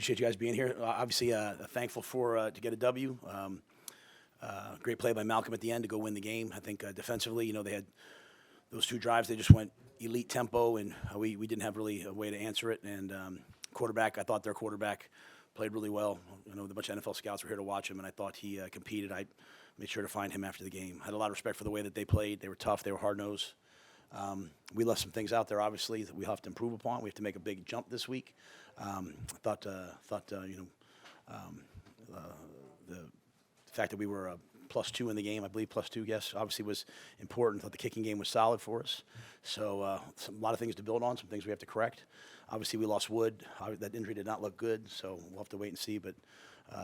appreciate you guys being here. Obviously, thankful to get a W. Great play by Malcolm at the end to go win the game. I think defensively, they had those 2 drives. They just went elite tempo, and we didn't have really a way to answer it. And quarterback, I thought their quarterback played really well. A bunch of NFL scouts were here to watch him, and I thought he competed. I made sure to find him after the game. I had a lot of respect for the way that they played. They were tough. They were hard-nosed. We left some things out there, obviously, that we have to improve upon. We have to make a big jump this week. I thought the fact that we were +2 in the game, I believe +2, yes, obviously was important. I thought the kicking game was solid for us. So a lot of things to build on, some things we have to correct. Obviously, we lost Wood. That injury did not look good, so we'll have to wait and see. But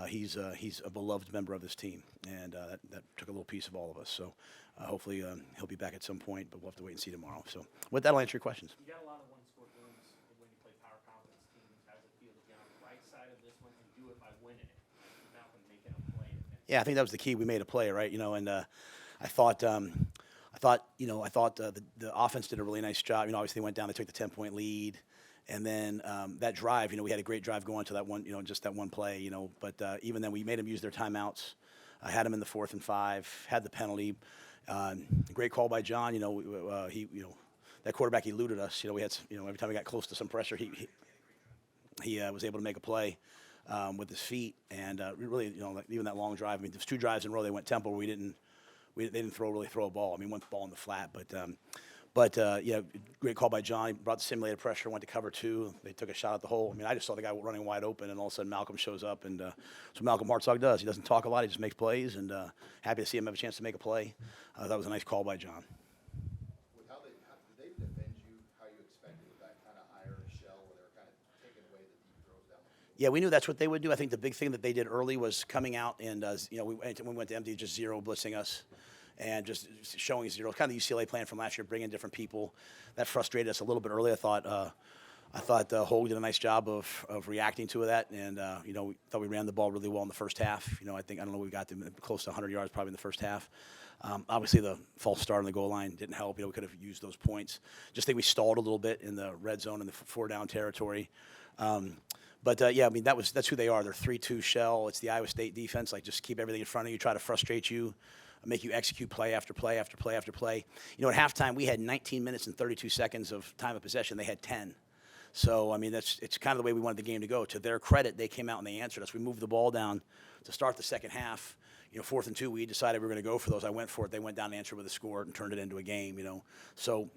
he's a beloved member of this team, and that took a little piece of all of us. So hopefully he'll be back at some point, but we'll have to wait and see tomorrow. So with that, I'll answer your questions. You got a lot of one-score games when you play power conference teams. How does it feel to be on the right side of this one and do it by winning it? Malcolm making a play. Yeah, I think that was the key. We made a play, right? And I thought the offense did a really nice job. Obviously they went down, they took the 10-point lead. And then that drive, we had a great drive going to that one, just that one play, But even then, we made them use their timeouts. I had them in the 4th and 5, had the penalty. Great call by John. That quarterback eluded us. We had, every time we got close to some pressure, he was able to make a play with his feet. And really, even that long drive. I mean, there's 2 drives in a row they went tempo where they didn't throw a ball. I mean, one ball in the flat, But great call by John. He brought the simulated pressure, went to cover 2. They took a shot at the hole. I mean, I just saw the guy running wide open, and all of a sudden Malcolm shows up. And that's what Malcolm Hartzog does. He doesn't talk a lot. He just makes plays, and happy to see him have a chance to make a play. That was a nice call by John. How did they defend you how you expected with that kind of iron shell where they were kind of taking away the deep throws down the field? Yeah, we knew that's what they would do. I think the big thing that they did early was coming out and, we went to empty, just zero blitzing us. And just showing zero, kind of the UCLA plan from last year, bringing different people. That frustrated us a little bit early. I thought Rhule did a nice job of reacting to that, and we thought we ran the ball really well in the first half. I don't know, we got them close to 100 yards probably in the first half. Obviously, the false start on the goal line didn't help. We could have used those points. Just think we stalled a little bit in the red zone in the 4-down territory. But that's who they are. They're 3-2 shell. It's the Iowa State defense. Like, just keep everything in front of you, try to frustrate you, make you execute play after play after play after play. At halftime, we had 19 minutes and 32 seconds of time of possession. They had 10. So, I mean, it's kind of the way we wanted the game to go. To their credit, they came out and they answered us. We moved the ball down to start the second half. 4th and 2, we decided we were going to go for those. I went for it. They went down and answered with a score and turned it into a game, So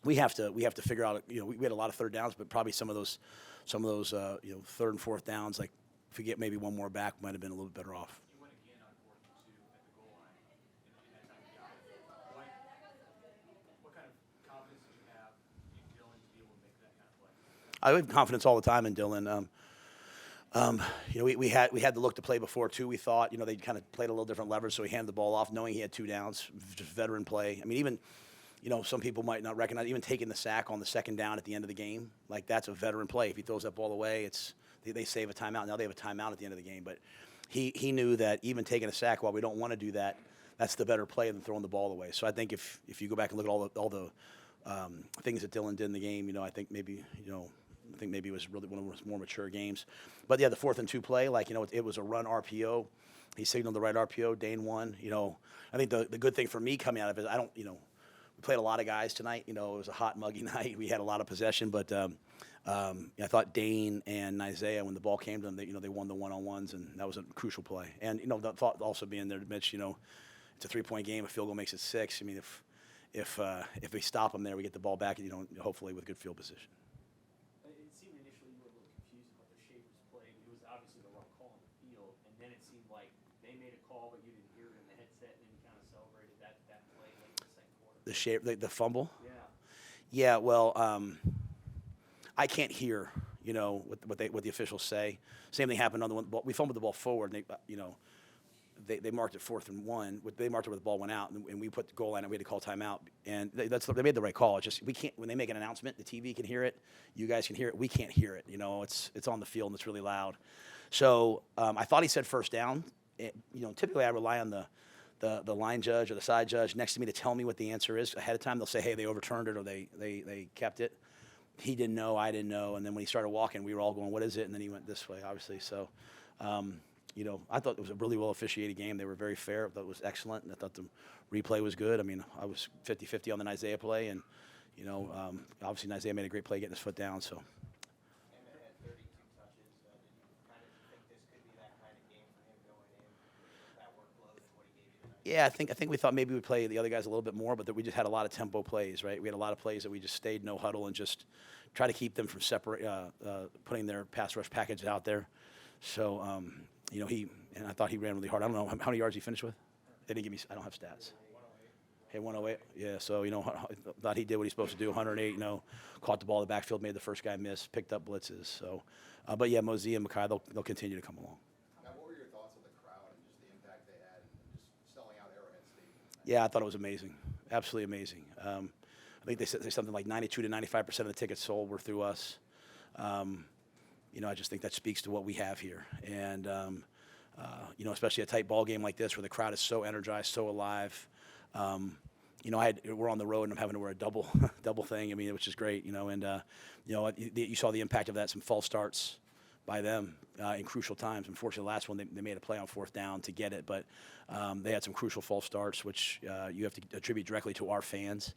we have to figure out, we had a lot of third downs, but probably some of those 3rd and 4th downs, like if we get maybe one more back, might have been a little bit better off. I have confidence all the time in Dylan. We had the look to play before too. We thought, they kind of played a little different leverage, so he handed the ball off, knowing he had 2 downs, just veteran play. I mean, even, some people might not recognize, even taking the sack on the 2nd down at the end of the game, like that's a veteran play. If he throws that ball away, they save a timeout. Now they have a timeout at the end of the game, but he knew that even taking a sack, while we don't want to do that, that's the better play than throwing the ball away. So I think if you go back and look at all the things that Dylan did in the game, I think maybe it was really one of his more mature games. But, yeah, the 4th and 2 play, it was a run RPO. He signaled the right RPO. Dane won. I think the good thing for me coming out of it, we played a lot of guys tonight. It was a hot, muggy night. We had a lot of possession. But I thought Dane and Isaiah, when the ball came to them, they won the one-on-ones, and that was a crucial play. And, the thought also being there, Mitch, it's a 3-point game. A field goal makes it 6. I mean, if we stop them there, we get the ball back, hopefully with good field position. The fumble? Yeah, well, I can't hear, what the officials say. Same thing happened on the one. We fumbled the ball forward, and they marked it 4th and 1. They marked it where the ball went out, and we put the goal line, and we had to call timeout. And they made the right call. It's just we can't. When they make an announcement, the TV can hear it. You guys can hear it. We can't hear it. It's on the field, and it's really loud. So I thought he said 1st down. Typically I rely on the line judge or the side judge next to me to tell me what the answer is ahead of time. They'll say, hey, they overturned it or they kept it. he didn't know, I didn't know, and then when he started walking, we were all going, "What is it?" And then he went this way, obviously. So, I thought it was a really well officiated game. They were very fair. I thought it was excellent, and I thought the replay was good. I mean, I was 50-50 on the Isaiah play, and obviously Isaiah made a great play getting his foot down. So. Emmett had 32 touches. Did you kind of think this could be that kind of game for him going in with that workload and what he gave you tonight? Yeah, I think we thought maybe we'd play the other guys a little bit more, but that we just had a lot of tempo plays, right? We had a lot of plays that we just stayed no huddle and just try to keep them from putting their pass rush package out there. So, I thought he ran really hard. I don't know how many yards he finished with. They didn't give me. I don't have stats. Hey, 108. Yeah, so I thought he did what he's supposed to do. 108. Caught the ball in the backfield, made the first guy miss, picked up blitzes. So, but yeah, Mosey and Mackay, they'll continue to come along. Now, what were your thoughts on the crowd and just the impact they had and just selling out Arrowhead Stadium? Yeah, I thought it was amazing. Absolutely amazing. I think they said something like 92 to 95% of the tickets sold were through us. I just think that speaks to what we have here. And, especially a tight ball game like this where the crowd is so energized, so alive. We're on the road and I'm having to wear a double thing. I mean, which is great, and you saw the impact of that, some false starts by them in crucial times. Unfortunately, the last one, they made a play on fourth down to get it, but they had some crucial false starts, which you have to attribute directly to our fans.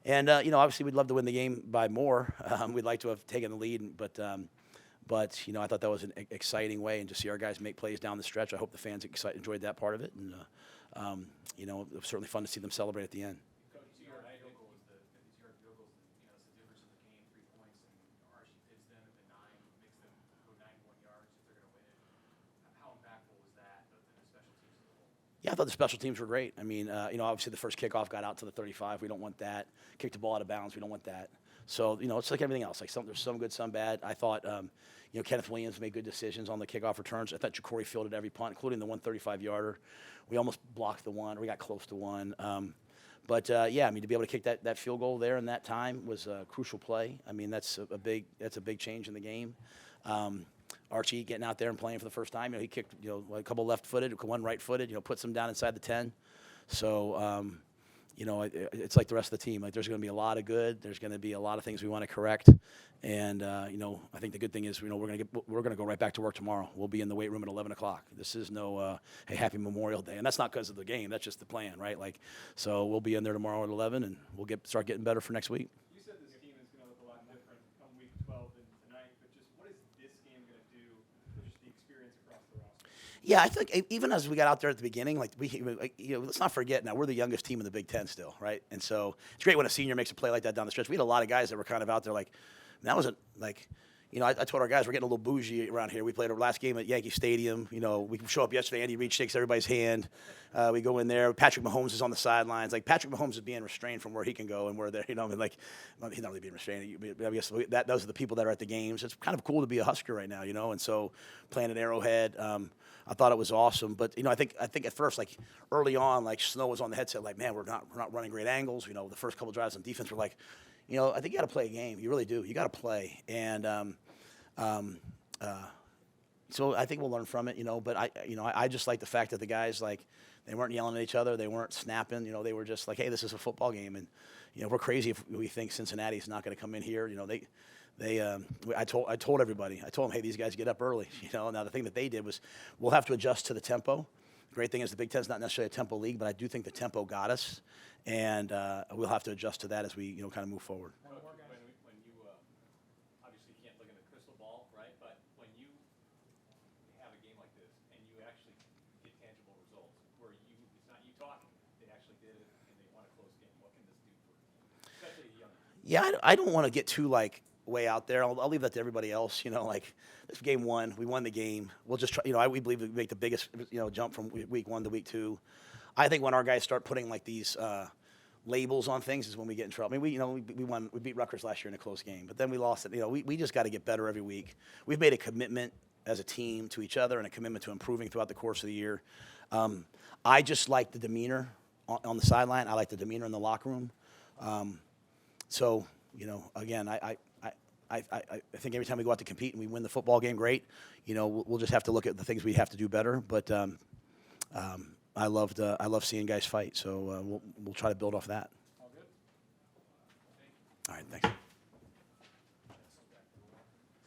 And, obviously we'd love to win the game by more. We'd like to have taken the lead, but I thought that was an exciting way, and to see our guys make plays down the stretch. I hope the fans enjoyed that part of it, and it was certainly fun to see them celebrate at the end. Coach, your field goal is the 50-yard field goals. It's the difference in the game, 3 points, and Archie pits them at the 9, makes them go 91 yards if they're going to win it. How impactful was that in the special teams as a whole? Yeah, I thought the special teams were great. I mean, obviously the first kickoff got out to the 35. We don't want that. Kicked the ball out of bounds. We don't want that. So, it's like everything else. Like there's some good, some bad. I thought, Kenneth Williams made good decisions on the kickoff returns. I thought Ja'Cory fielded every punt, including the 135-yarder. We almost blocked the one, or we got close to one. To be able to kick that field goal there in that time was a crucial play. I mean, that's a big change in the game. Archie getting out there and playing for the first time. He kicked, a couple left-footed, one right-footed. Puts them down inside the 10. So, it's like the rest of the team. Like there's going to be a lot of good. There's going to be a lot of things we want to correct. And I think the good thing is, we're going to go right back to work tomorrow. We'll be in the weight room at 11 o'clock. This is no hey, happy Memorial Day, and that's not because of the game. That's just the plan, right? So we'll be in there tomorrow at 11, and we'll start getting better for next week. You said this team is going to look a lot different come week 12 than tonight, but just what is this game going to do for just the experience across the roster? Yeah, I think even as we got out there at the beginning, let's not forget now, we're the youngest team in the Big Ten still, right? And so it's great when a senior makes a play like that down the stretch. We had a lot of guys that were kind of out there that wasn't I told our guys we're getting a little bougie around here. We played our last game at Yankee Stadium. We show up yesterday. Andy Reid shakes everybody's hand. We go in there. Patrick Mahomes is on the sidelines. Patrick Mahomes is being restrained from where he can go, and we're there. He's not really being restrained. I guess those are the people that are at the games. It's kind of cool to be a Husker right now, And so playing at Arrowhead, I thought it was awesome. But I think at first, early on, Snow was on the headset, man, we're not running great angles. The first couple drives on defense were I think you got to play a game. You really do. You got to play. And so I think we'll learn from it, But I just like the fact that the guys, they weren't yelling at each other. They weren't snapping. They were just hey, this is a football game. And, we're crazy if we think Cincinnati's not going to come in here. I told everybody. I told them, hey, these guys get up early. Now the thing that they did was we'll have to adjust to the tempo. The great thing is the Big Ten's not necessarily a tempo league, but I do think the tempo got us. And we'll have to adjust to that as we, kind of move forward. When you obviously can't look in the crystal ball, right? But when you have a game like this and you actually get tangible results, where it's not you talking, they actually did it and they won a close game. What can this do for a team, especially a young team? Yeah, I don't want to get too way out there. I'll leave that to everybody else. This game 1, we won the game. We'll just try. We believe we make the biggest jump from week 1 to week 2. I think when our guys start putting these labels on things is when we get in trouble. I mean, we beat Rutgers last year in a close game, but then we lost it. We just got to get better every week. We've made a commitment as a team to each other and a commitment to improving throughout the course of the year. I just like the demeanor on the sideline. I like the demeanor in the locker room. Again, I think every time we go out to compete and we win the football game, great. We'll just have to look at the things we have to do better. But I love seeing guys fight, so we'll try to build off that. All good? All right, thanks.